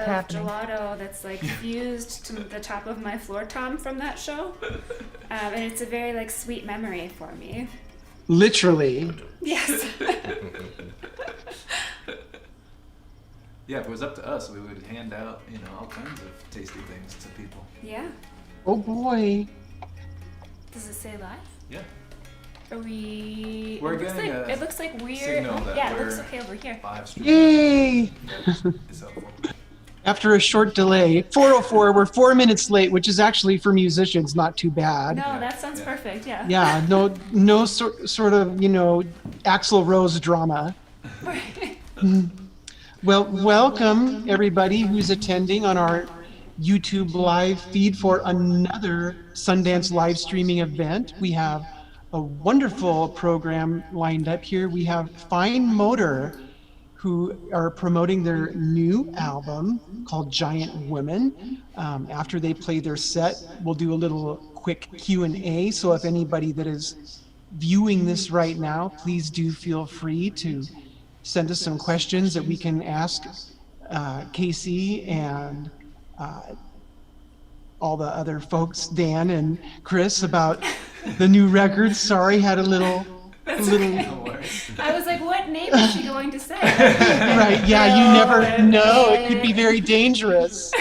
of happening? gelato that's like fused to the top of my floor tom from that show, and it's a very like sweet memory for me. Literally. Yes. Yeah, if it was up to us, we would hand out, all kinds of tasty things to people. Yeah. Oh boy. Does it say live? Yeah. Are we? We're it looks getting like a it looks like we're. signal that Yeah, it we're looks okay over here. live stream. Yay! It's helpful. After a short delay, 4:04, we're 4 minutes late, which is actually for musicians not too bad. No, that sounds perfect. Yeah. Yeah, no sort of, Axl Rose drama. Right. Well, welcome everybody who's attending on our YouTube live feed for another Sundance live streaming event. We have a wonderful program lined up here. We have Fine Motor, who are promoting their new album called Giant Women. After they play their set, we'll do a little quick Q&A. So if anybody that is viewing this right now, please do feel free to send us some questions that we can ask Casey and all the other folks, Dan and Chris, about the new record. Sorry, had a little. No worries. I was like, what name is she going to say? Right, yeah, you never know. It could be very dangerous.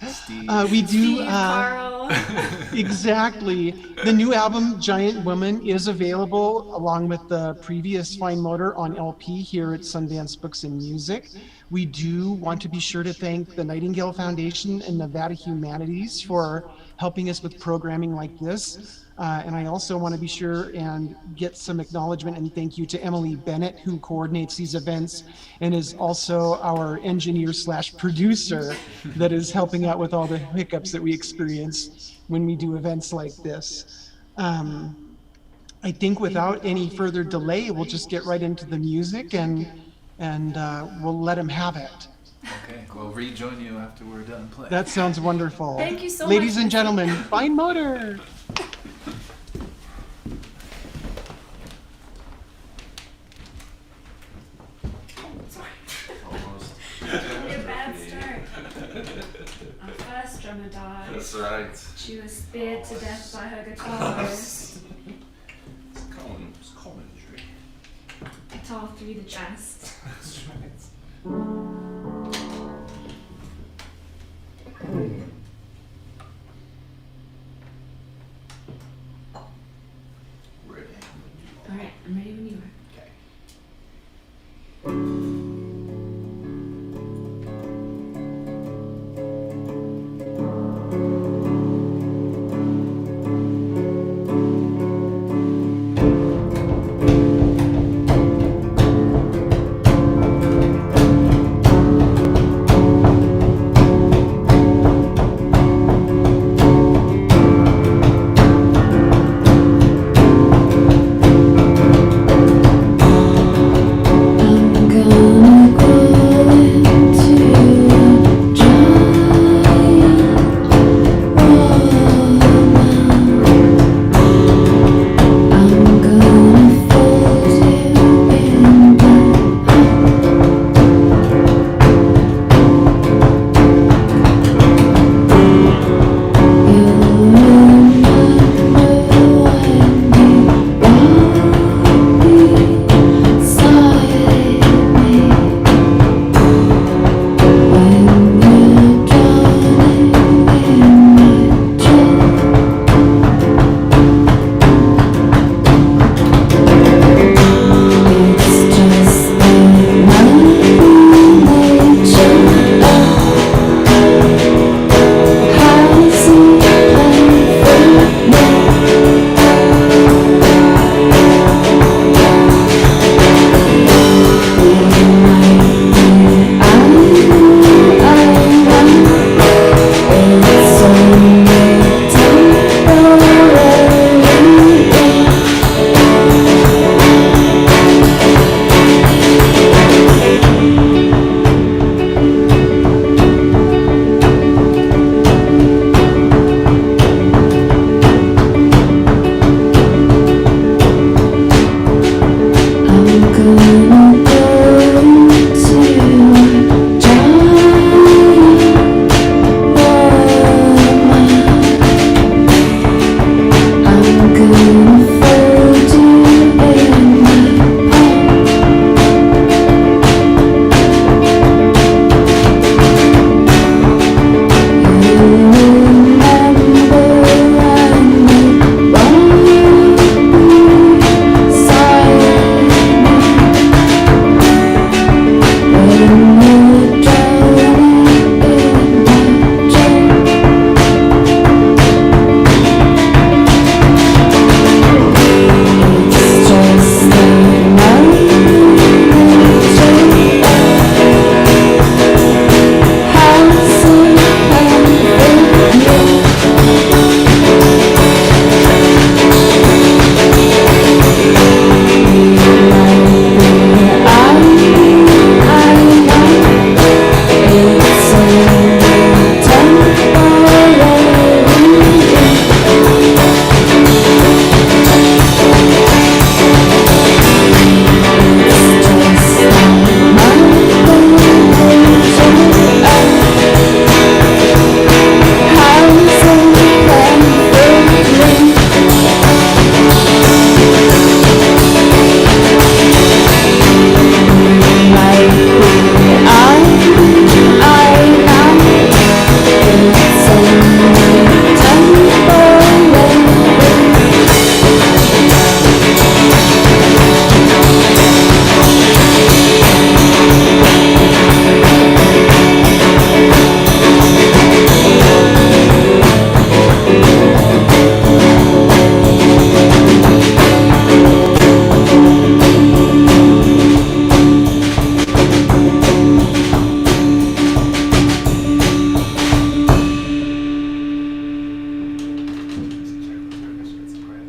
Steve. We do. Steve, Carl. Exactly. The new album, Giant Woman, is available along with the previous Fine Motor on LP here at Sundance Books and Music. We do want to be sure to thank the Nightingale Foundation and Nevada Humanities for helping us with programming like this. And I also want to be sure and get some acknowledgement and thank you to Emily Bennett, who coordinates these events and is also our engineer/producer that is helping out with all the hiccups that we experience when we do events like this. I think without any further delay, we'll just get right into the music and we'll let him have it. Okay, we'll rejoin you after we're done playing. That sounds wonderful. Thank you so much. Ladies and gentlemen, Fine Motor. Almost. A bad start. Our first drummer died. That's right. She was speared to death by her guitar. It's common injury. Guitar through the chest. That's right. Ready. All right, I'm ready when you are. Okay. Thank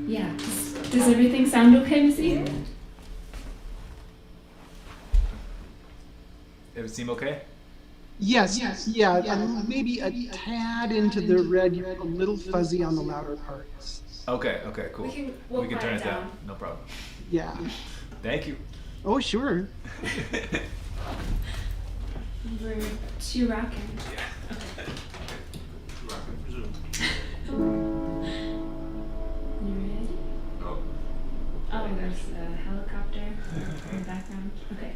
Yeah. Does everything sound okay, Missy? It would seem okay? Yes, yeah, maybe a tad into the red, you're a little fuzzy on the louder parts. Okay, cool. We'll We can turn quiet it down. No problem. Yeah. Thank you. Oh, sure. We're too rocking. You ready? Oh. Oh, there's a helicopter in the background. Okay.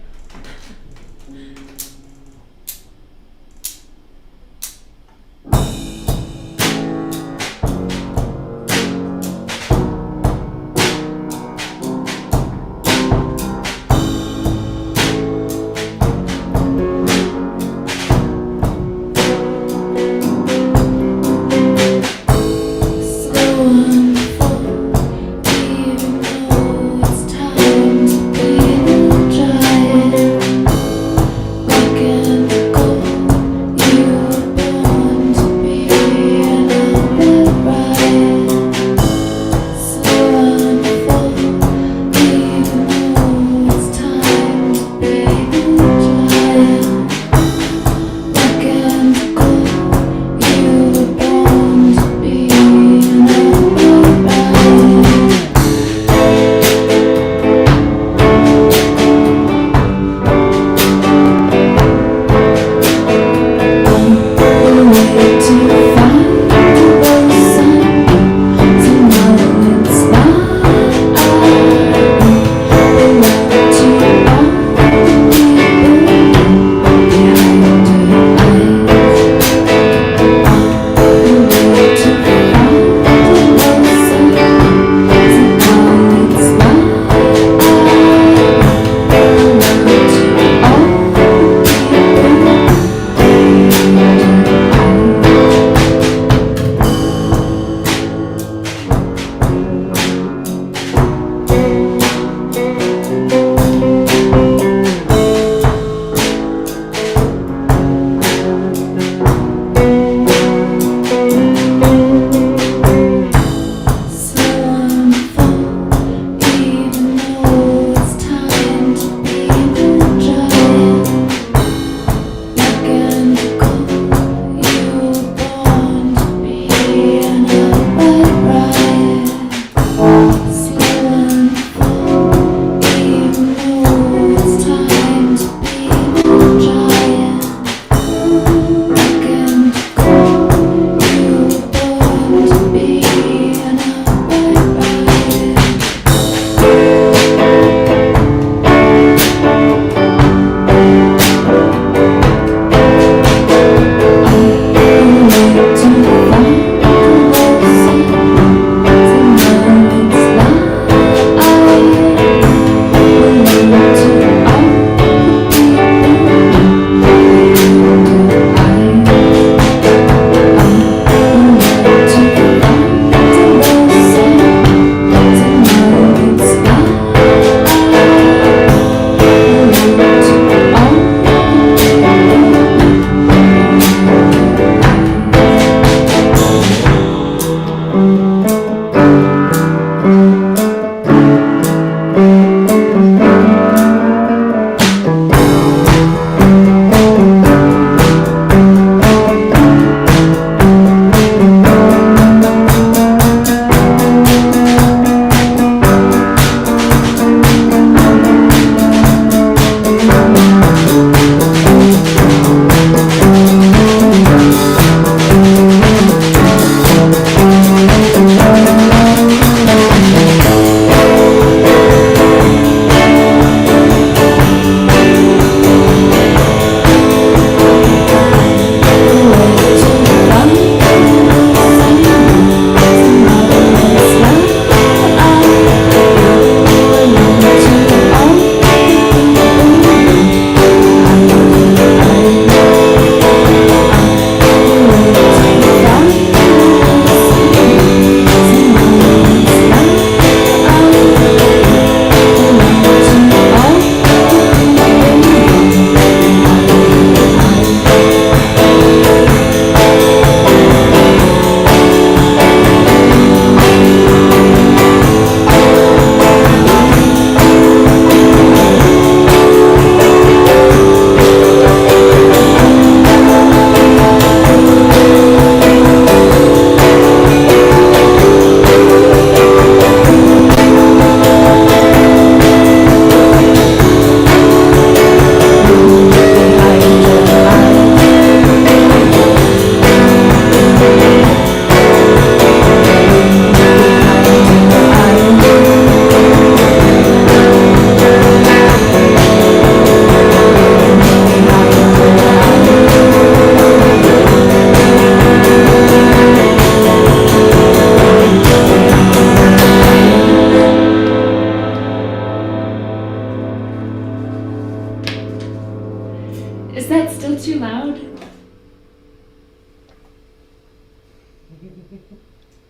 Even though it's time to be the giant.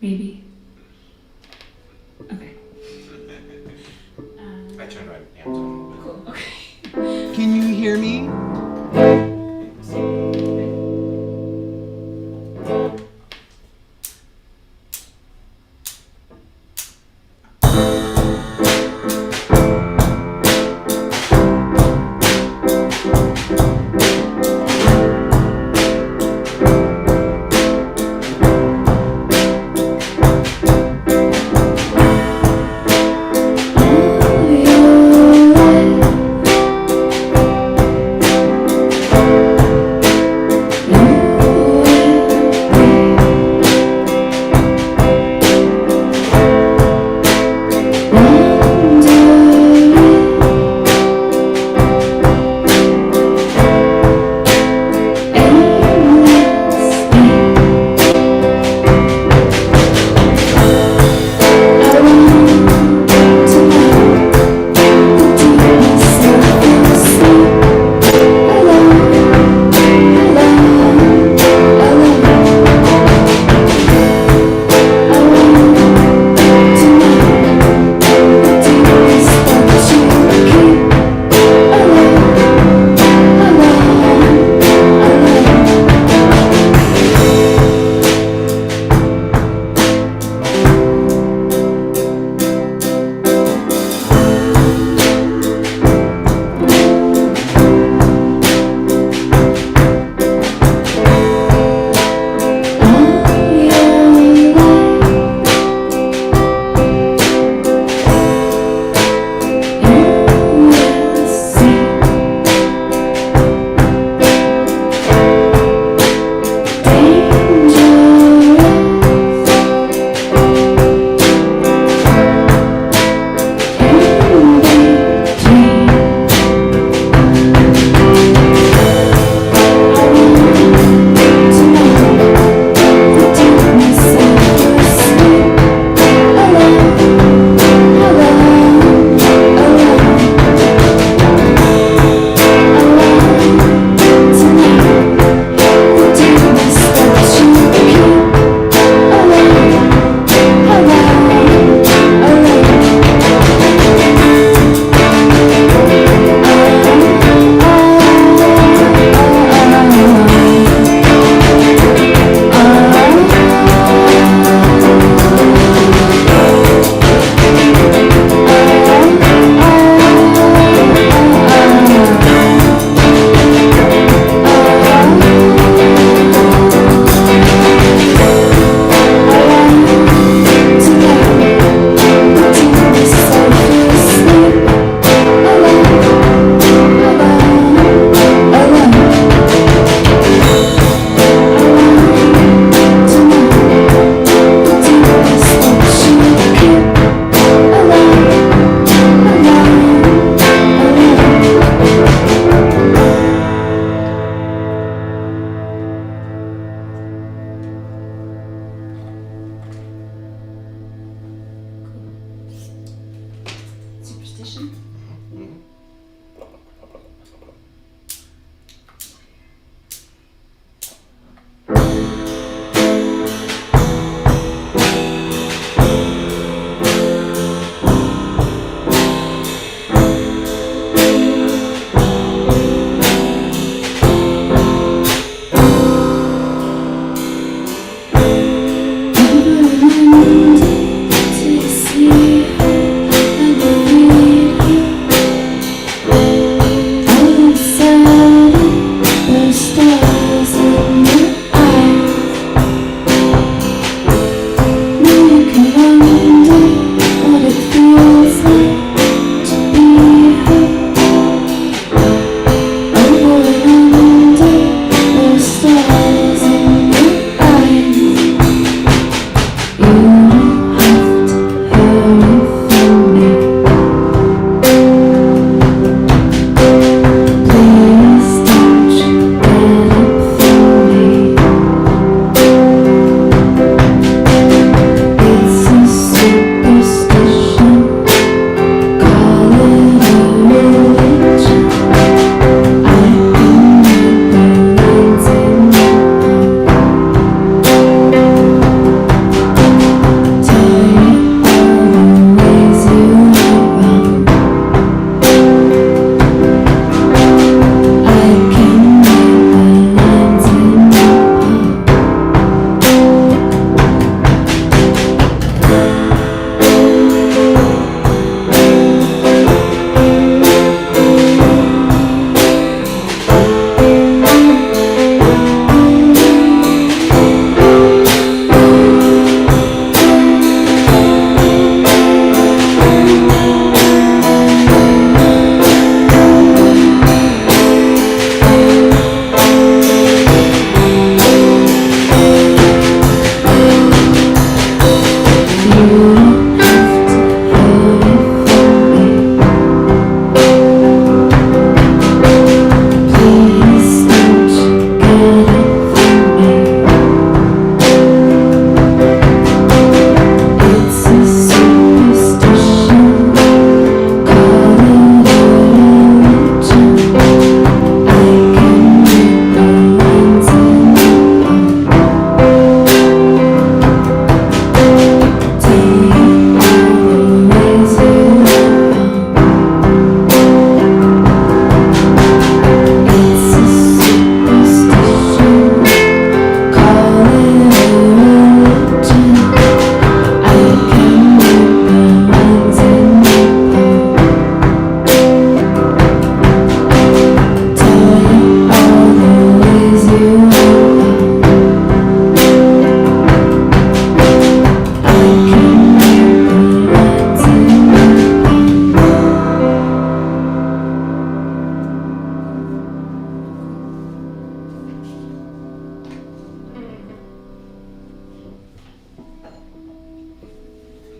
Maybe. Okay. I turned my Amazon. Cool. Okay. Can you hear me?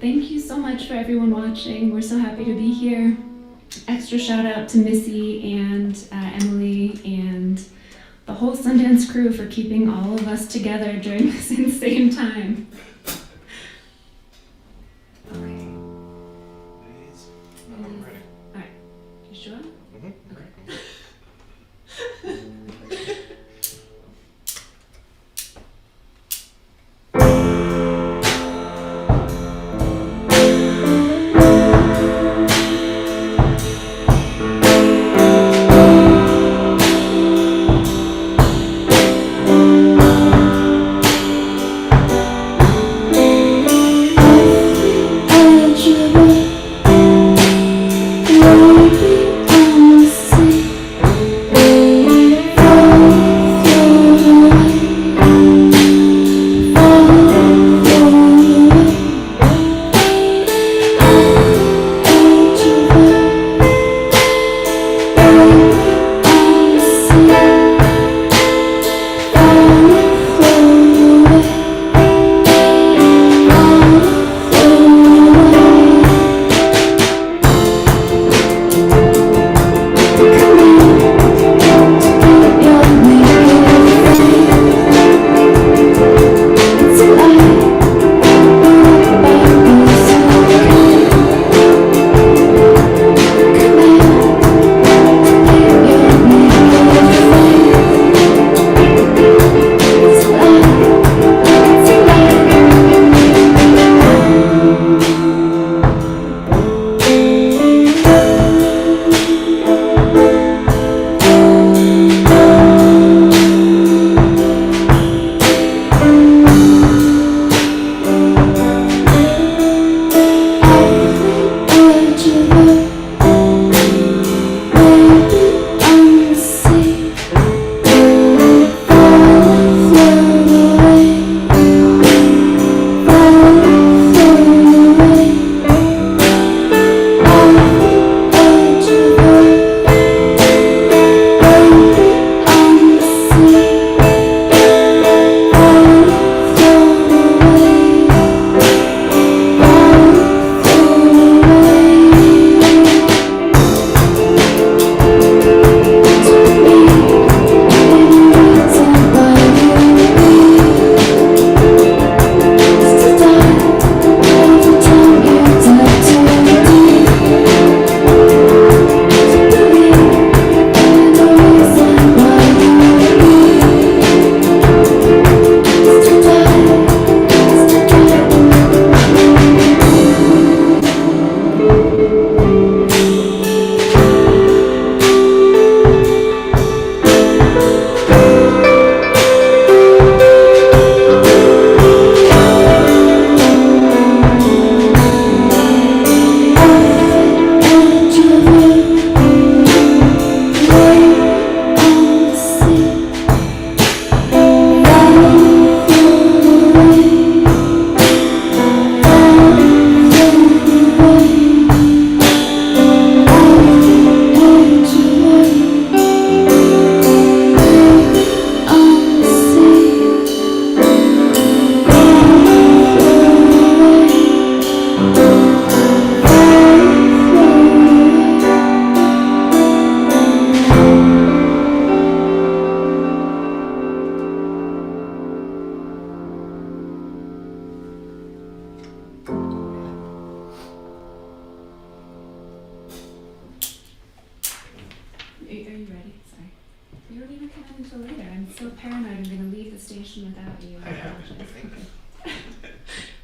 thank you so much for everyone watching. We're so happy to be here. Extra shout out to Missy and Emily and the whole Sundance crew for keeping all of us together during this insane time. Okay. Please. I'm ready. All right. You sure? Mm-hmm. Okay.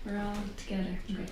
We're all together. Okay.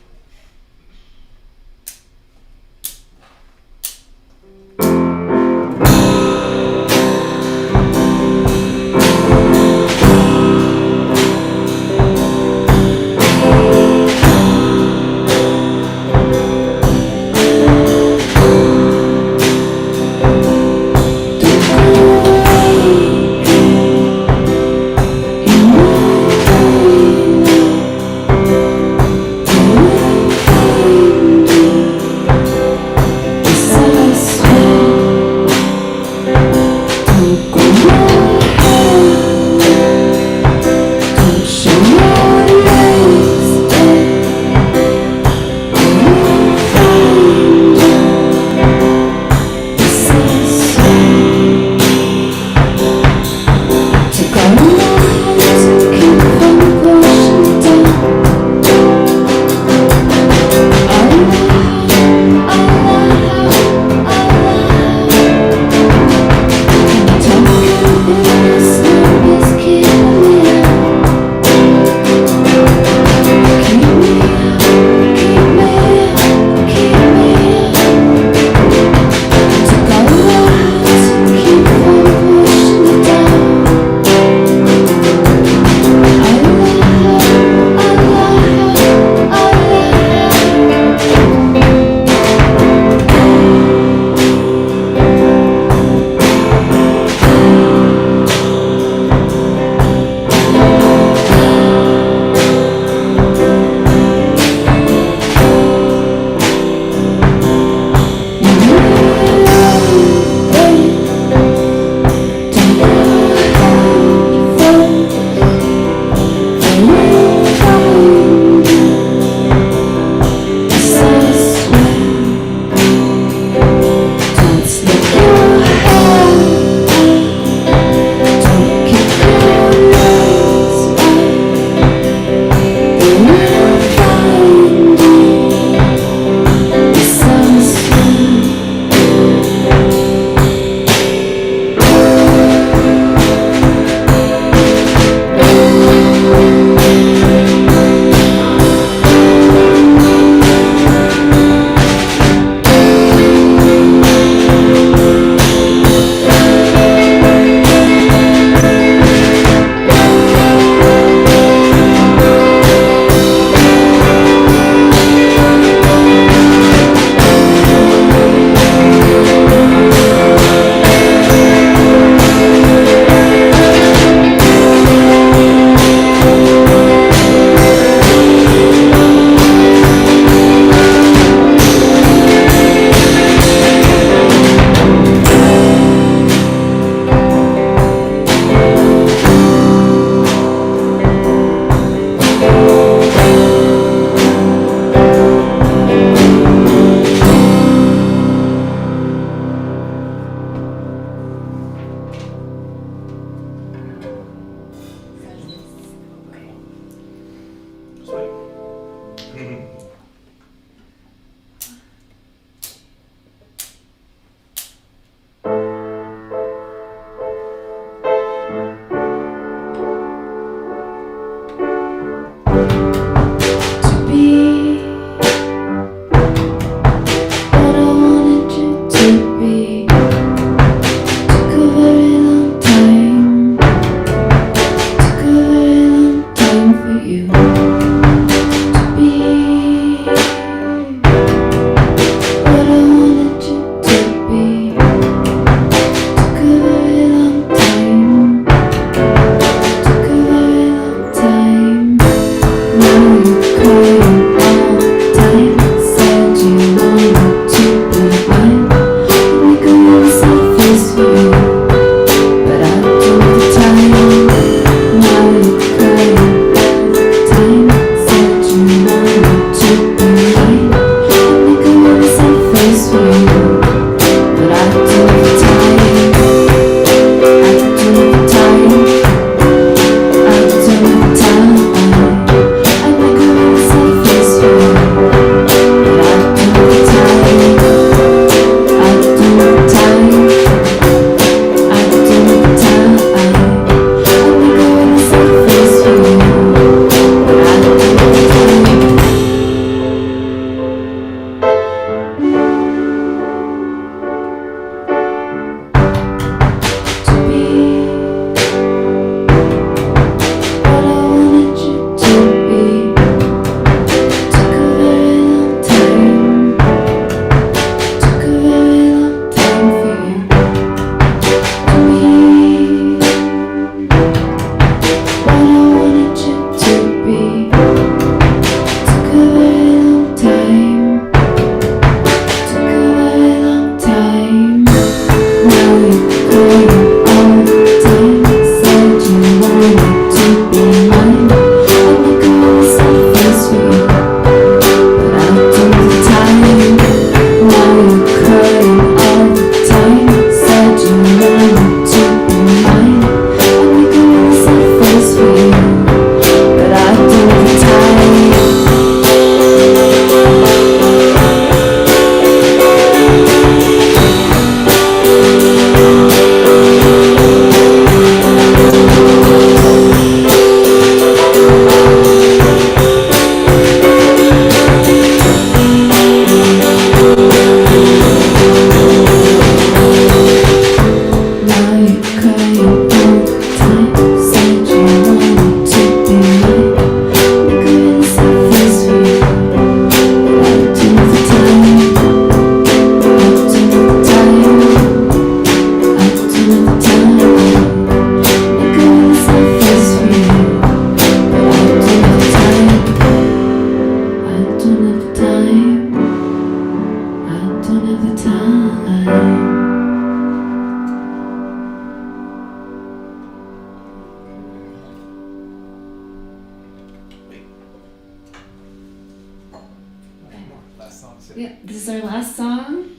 Yeah, this is our last song.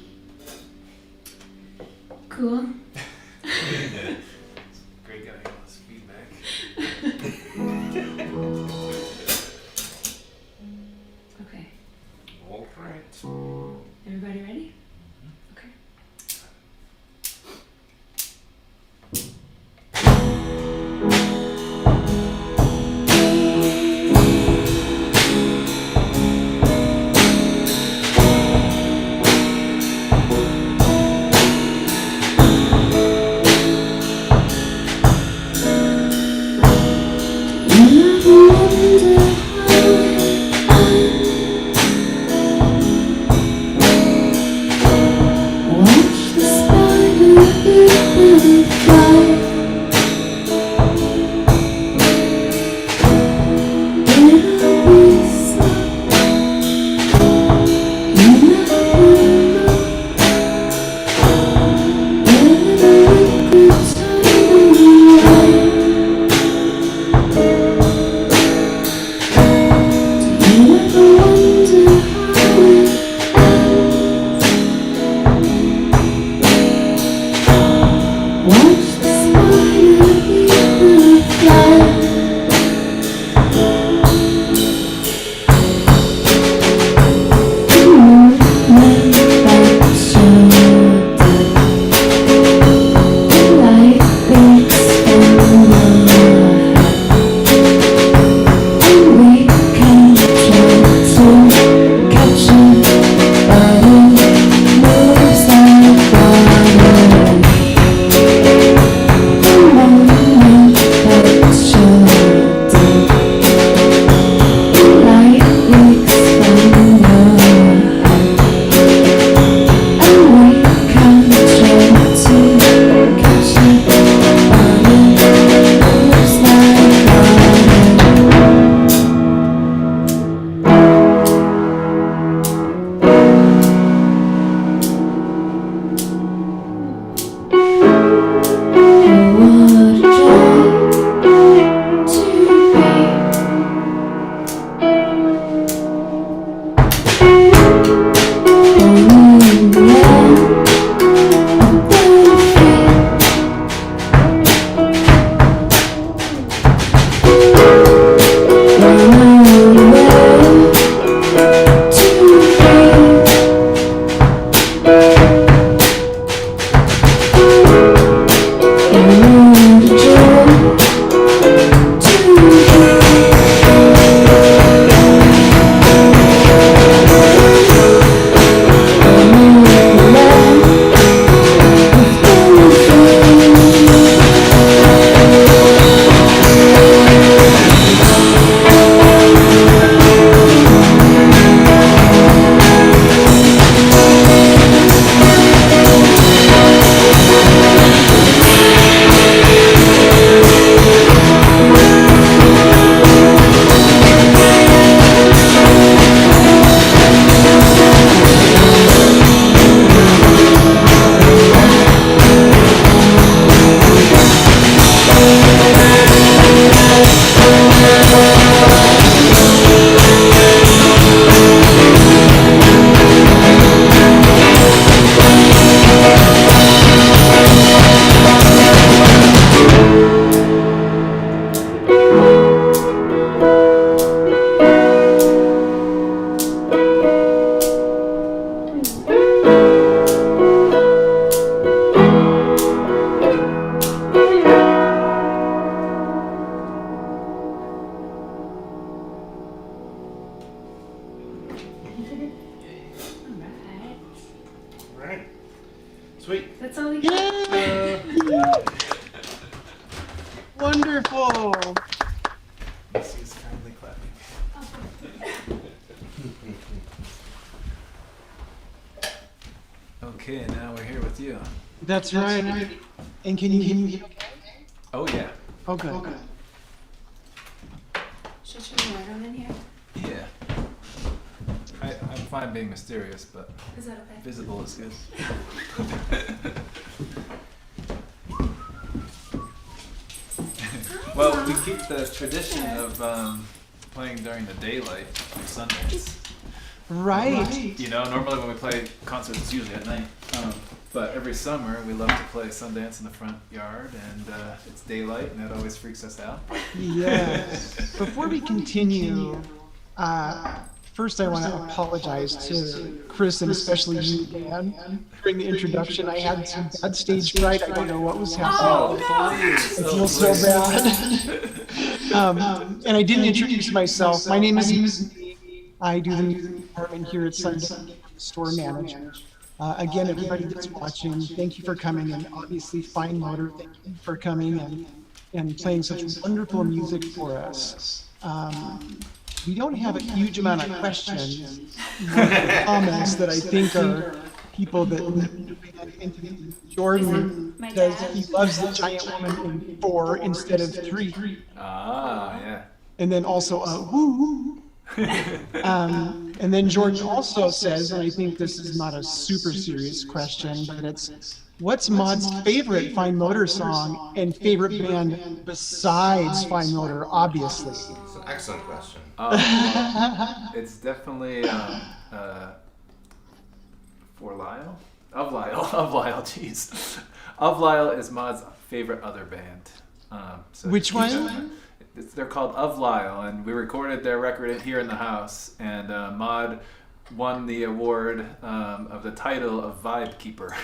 Cool. Great getting all this feedback. Okay. All right. Everybody ready? Okay. Watch the spider fly. Right. Sweet. That's all we got. Yay! Wonderful. Missy's kindly clapping. Okay, now we're here with you. That's right. And can you hear me? Oh yeah. Oh, good. Should I turn the light on in here? Yeah. I'm fine being mysterious, but Is that okay? visible is good. Well, we keep the tradition of playing during the daylight on Sundays. Right. You know, normally when we play concerts, it's usually at night. But every summer, we love to play Sundance in the front yard, and it's daylight, and that always freaks us out. Yes. Before we continue, first I want to apologize to Chris and especially you, Dan. During the introduction, I had some bad stage fright. I don't know what was happening. I feel so bad. And I didn't introduce myself. My name is Missy. I do the music department here at Sundance, store manager. Again, everybody that's watching, thank you for coming, and obviously Fine Motor, thank you for coming and playing such wonderful music for us. We don't have a huge amount of questions, comments that I think are people that Jordan says he loves the giant woman in 4 instead of 3. Ah, yeah. And then also woo. And then Jordan also says, and I think this is not a super serious question, but it's, what's Maud's favorite Fine Motor song and favorite band besides Fine Motor, obviously? It's an excellent question. It's definitely for Lyle? Of Lyle, jeez. Of Lyle is Maud's favorite other band. So Which one? They're called Of Lyle, and we recorded their record here in the house, and Maud won the award of the title of Vibe Keeper.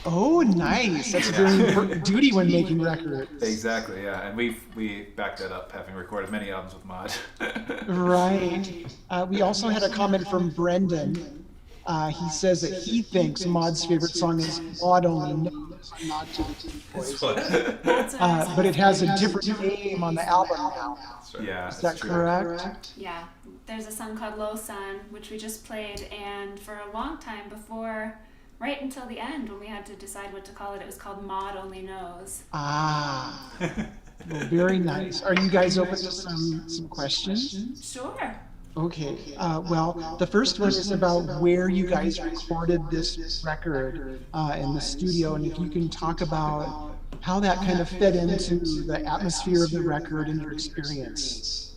Oh, nice. That's a very important duty when making records. Exactly, yeah, and we backed that up, having recorded many albums with Maud. Right. We also had a comment from Brendan. He says that he thinks Maud's favorite song is Maud Only Knows, not to the Teen Boys. But it has a different name on the album now. Yeah, Is that correct? Yeah, there's a song called Low Sun, which we just played, and for a long time before, right until the end, when we had to decide what to call it, it was called Maud Only Knows. Ah, well, very nice. Are you guys open to some questions? Sure. Okay, well, the first one is about where you guys recorded this record in the studio, and if you can talk about how that kind of fed into the atmosphere of the record and your experience.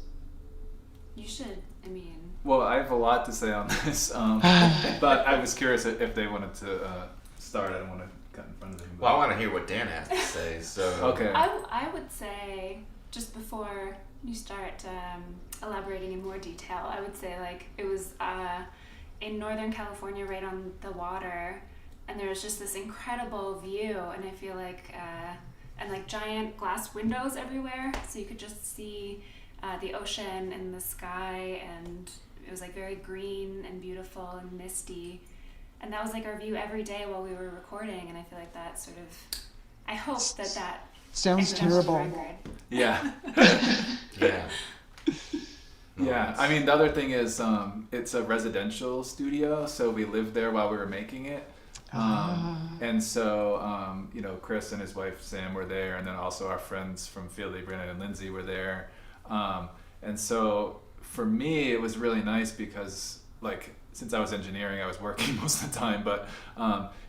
You should, I mean. Well, I have a lot to say on this, but I was curious if they wanted to start. I don't want to cut in front of them. Well, I want to hear what Dan has to say. So Okay. I would say, just before you start elaborating in more detail, I would say like it was in Northern California, right on the water, and there was just this incredible view, and I feel like and like giant glass windows everywhere, so you could just see the ocean and the sky, and it was like very green and beautiful and misty, and that was like our view every day while we were recording, and I feel like that sort of, I hope that Sounds extends terrible. the record. Yeah. yeah. Yeah, I mean, the other thing is it's a residential studio, so we lived there while we were making it. And so, you know, Chris and his wife Sam were there, and then also our friends from Philly, Brandon and Lindsay, were there. And so for me, it was really nice because, like, since I was engineering, I was working most of the time, but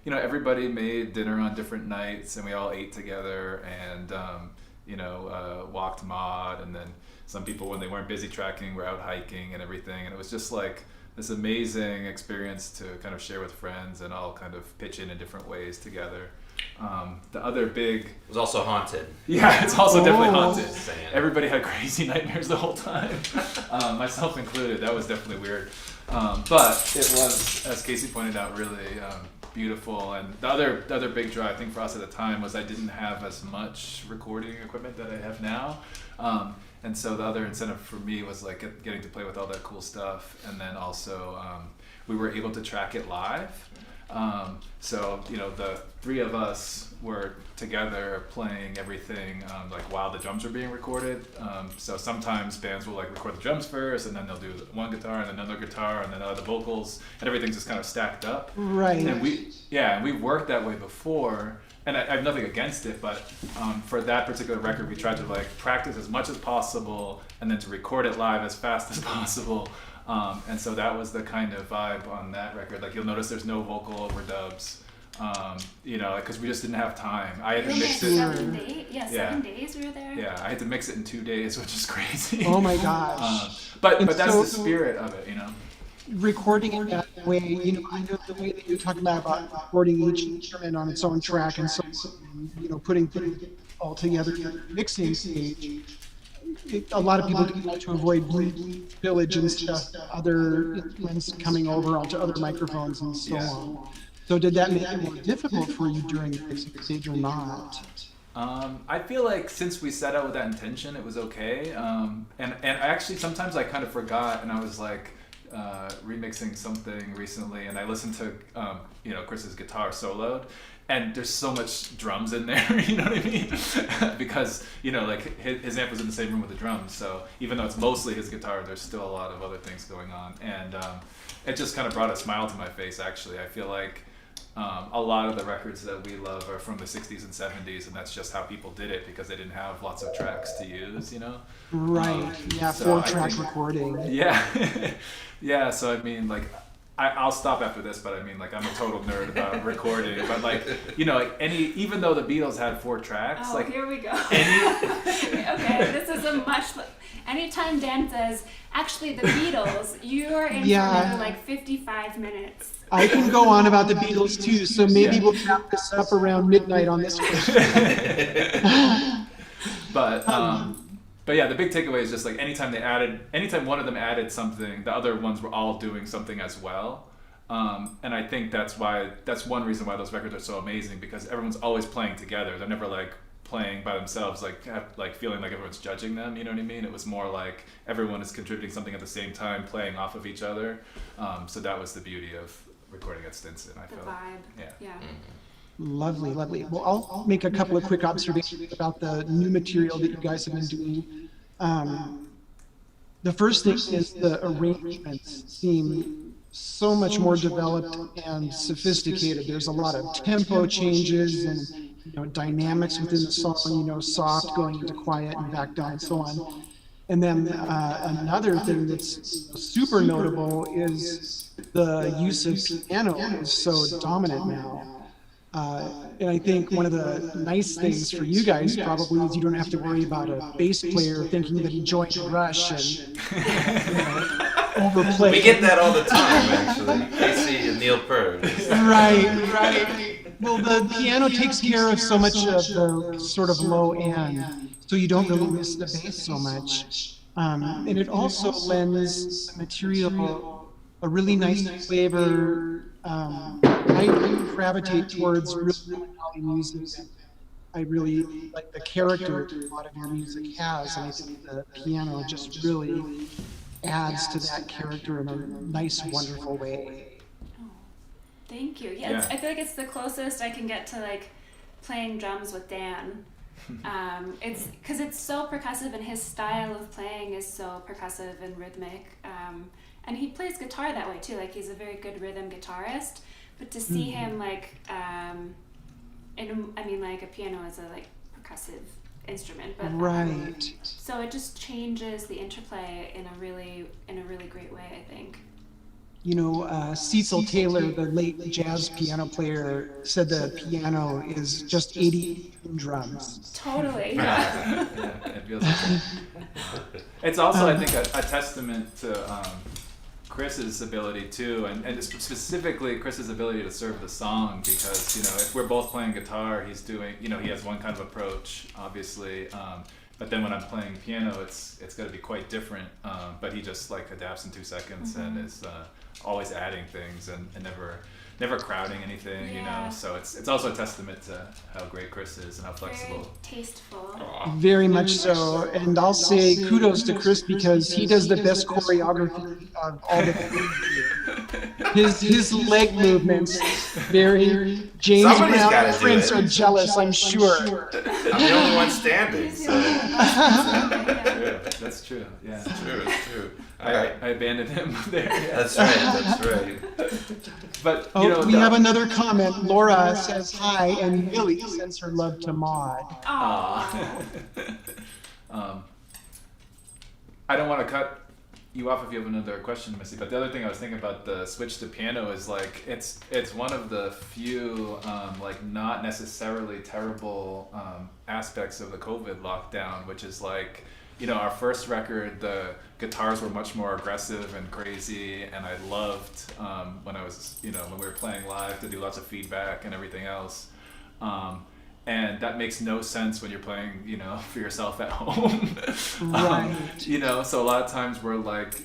you know, everybody made dinner on different nights, and we all ate together, and you know, walked Maud, and then some people, when they weren't busy tracking, were out hiking and everything, and it was just like this amazing experience to kind of share with friends and all kind of pitch in different ways together. The other big... It was also haunted. Yeah, it's also definitely haunted. Just saying. Everybody had crazy nightmares the whole time, myself included. That was definitely weird. But it was, as Casey pointed out, really beautiful. And the other big draw, I think, for us at the time was I didn't have as much recording equipment that I have now. And so the other incentive for me was like getting to play with all that cool stuff. And then also we were able to track it live. So, you know, the three of us were together playing everything like while the drums were being recorded. So sometimes bands will like record the drums first, and then they'll do one guitar and another guitar and then the vocals, and everything's just kind of stacked up. Right. And we've worked that way before. And I have nothing against it, but for that particular record, we tried to like practice as much as possible and then to record it live as fast as possible. And so that was the kind of vibe on that record. Like you'll notice there's no vocal overdubs, you know, because we just didn't have time. I had to mix it. 7 days? Yeah, 7 days we were there. Yeah, I had to mix it in 2 days, which is crazy. Oh my gosh. But And that's so- the spirit of it, you know. recording it that way, I know the way that you're talking about recording each instrument on its own track and so, putting things all together in a mixing stage. A lot of people do that to avoid spillage and stuff, other instruments coming over onto other microphones and so on. So did that make it more difficult for you during the mixing stage or not? I feel like since we set out with that intention, it was okay. And actually, sometimes I kind of forgot, and I was like remixing something recently, and I listened to Chris's guitar soloed, and there's so much drums in there. You know what I mean? Because like his amp was in the same room with the drums, so even though it's mostly his guitar, there's still a lot of other things going on, and it just kind of brought a smile to my face. Actually, I feel like. A lot of the records that we love are from the 60s and 70s, and that's just how people did it because they didn't have lots of tracks to use, Right. Yeah, so 4-track recording. Yeah. Yeah, so I mean, like, I'll stop after this, but I mean, like, I'm a total nerd about recording, but like, even though the Beatles had 4 tracks, Oh, like, here we go. any, Okay, this is a much. Anytime Dan says, actually, the Beatles, you're in Yeah. for another like 55 minutes. I can go on about the Beatles too, so maybe we'll wrap this up around midnight on this question. But yeah, the big takeaway is just like anytime one of them added something, the other ones were all doing something as well. And I think that's one reason why those records are so amazing, because everyone's always playing together. They're never like playing by themselves, like feeling like everyone's judging them. You know what I mean? It was more like everyone is contributing something at the same time, playing off of each other. So that was the beauty of recording at Stinson. I The felt. vibe. Yeah. Lovely, lovely. Well, I'll make a couple of quick observations about the new material that you guys have been doing. The first thing is the arrangements seem so much more developed and sophisticated. There's a lot of tempo changes and dynamics within the song, soft going into quiet and back down and so on. And then another thing that's super notable is the use of piano is so dominant now. And I think one of the nice things for you guys probably is you don't have to worry about a bass player thinking that he joined Rush and overplay. We get that all the time, actually. Casey and Neil Peart. Right. Well, the piano takes care of so much of the sort of low end, so you don't really miss the bass so much. And it also lends the material a really nice flavor. I gravitate towards really melancholy music. I really like the character a lot of your music has, and I think the piano just really adds to that character in a nice, wonderful way. Oh, thank you. Yeah. I feel like it's the closest I can get to like playing drums with Dan. It's because it's so percussive, and his style of playing is so percussive and rhythmic. And he plays guitar that way too. Like he's a very good rhythm guitarist. But to see him like, like a piano is a like percussive instrument, but Right. so it just changes the interplay in a really great way, I think. Cecil Taylor, the late jazz piano player, said the piano is just 80 drums. Totally. Yeah, it feels like that. It's also, I think, a testament to Chris's ability too, and specifically Chris's ability to serve the song, because if we're both playing guitar, he's doing he has one kind of approach, obviously, but then when I'm playing piano, it's got to be quite different. But he just like adapts in 2 seconds and is always adding things and never crowding anything, Yeah. So it's also a testament to how great Chris is and how Very flexible. tasteful. Very much so. And I'll say kudos to Chris because he does the best choreography of all the his leg movements. Very James Somebody's Brown gotta and do Prince it. are jealous, I'm sure. I'm the only one standing, so True. That's true. Yeah. it's true. I abandoned him there. That's right. But We have another comment. Laura says hi, and Millie sends her love to Maud. Aww. I don't want to cut you off if you have another question, Missy. But the other thing I was thinking about the switch to piano is like it's one of the few not necessarily terrible aspects of the COVID lockdown, which is like our first record, the guitars were much more aggressive and crazy, and I loved when I was, when we were playing live, to do lots of feedback and everything else. And that makes no sense when you're playing, for yourself at home. Right. So a lot of times we're like,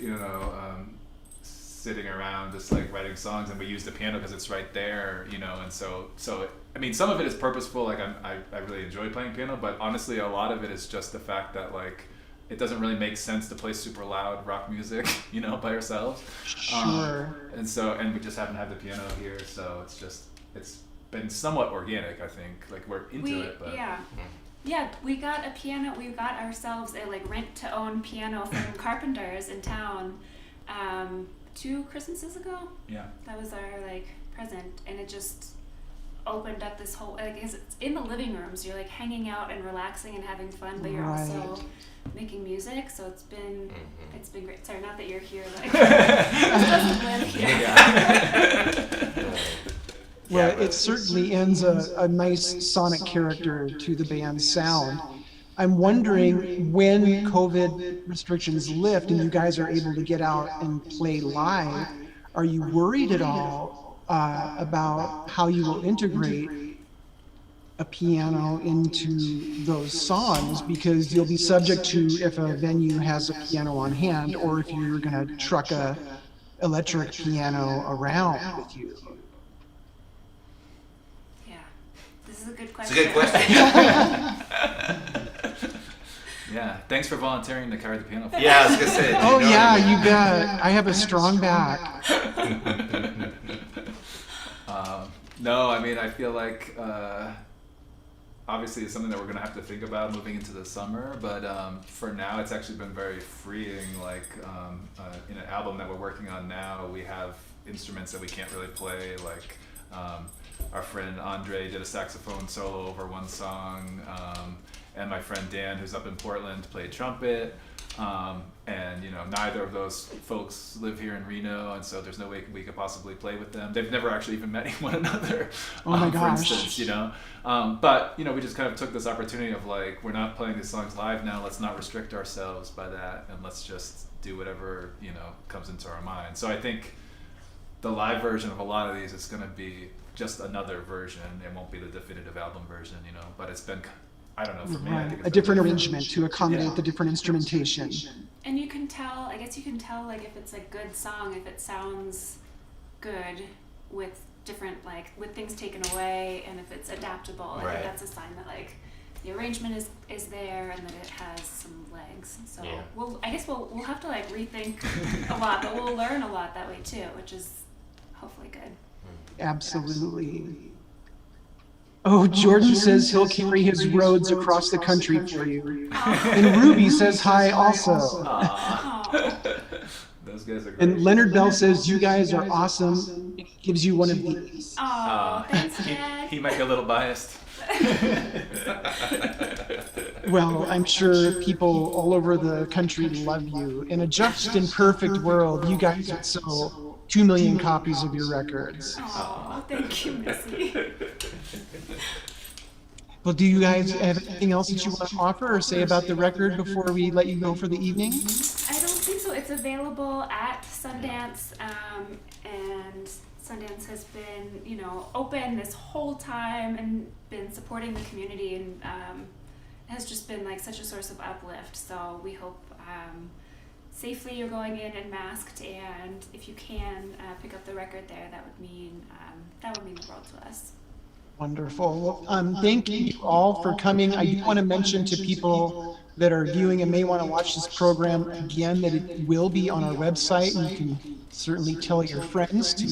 sitting around just like writing songs, and we use the piano because it's right there, and so I mean, some of it is purposeful, like I really enjoy playing piano, but honestly a lot of it is just the fact that like it doesn't really make sense to play super loud rock music, by ourselves. Sure. And we just happen to have the piano here, so it's been somewhat organic, I think. Like we're into it, but yeah, we got a piano. We got ourselves a like rent-to-own piano from Carpenters in town 2 Christmases ago. Yeah. That was our like present, and it just opened up this whole like it's in the living room, so you're like hanging out and relaxing and having fun, but you're also making music. So it's been great. Sorry, not that you're here, like doesn't live here. Well, it certainly ends a nice sonic character to the band's sound. I'm wondering when COVID restrictions lift and you guys are able to get out and play live, are you worried at all about how you will integrate a piano into those songs? Because you'll be subject to if a venue has a piano on hand, or if you're going to truck a electric piano around with you. This is a good question. It's a good question. Yeah, thanks for volunteering to carry the piano. Yeah, I was gonna say. Oh yeah, you bet. I have a strong back. No, I mean, I feel like obviously it's something that we're gonna have to think about moving into the summer. But for now, it's actually been very freeing. Like in an album that we're working on now, we have instruments that we can't really play. Like our friend Andre did a saxophone solo over one song. And my friend Dan, who's up in Portland, played trumpet. And neither of those folks live here in Reno, and so there's no way we could possibly play with them. They've never actually even met one another. Oh my gosh. For instance, but we just kind of took this opportunity of like, we're not playing these songs live now. Let's not restrict ourselves by that, and let's just do whatever comes into our mind. So I think the live version of a lot of these is going to be just another version. It won't be the definitive album version, but it's been, I don't know, for me, I think it's a different arrangement to accommodate the different instrumentation. And you can tell, I guess you can tell like if it's a good song, if it sounds good with different, like with things taken away, and if it's adaptable. I think that's a sign that like the arrangement is there and that it has some legs. So I guess we'll have to like rethink a lot, but we'll learn a lot that way too, which is hopefully good. Absolutely. Oh, Jordan says he'll carry his roads across the country for you. And Ruby says hi also. Those guys are great. And Leonard Bell says you guys are awesome. He gives you one of these. Oh, thanks, Dad. He might be a little biased. Well, I'm sure people all over the country love you. In a just and perfect world, you guys would sell 2 million copies of your records. Oh, thank you, Missy. Well, do you guys have anything else that you want to offer or say about the record before we let you go for the evening? I don't think so. It's available at Sundance, and Sundance has been, open this whole time and been supporting the community, and has just been like such a source of uplift. So we hope safely you're going in and masked, and if you can pick up the record there, that would mean the world to us. Wonderful. Well, thank you all for coming. I do want to mention to people that are viewing and may want to watch this program again that it will be on our website, and you can certainly tell your friends to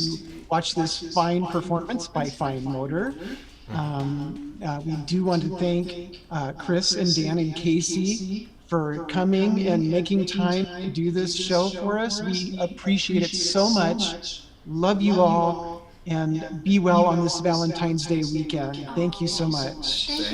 watch this fine performance by Fine Motor. We do want to thank Chris and Dan and Casey for coming and making time to do this show for us. We appreciate it so much. Love you all, and be well on this Valentine's Day weekend. Thank you so much.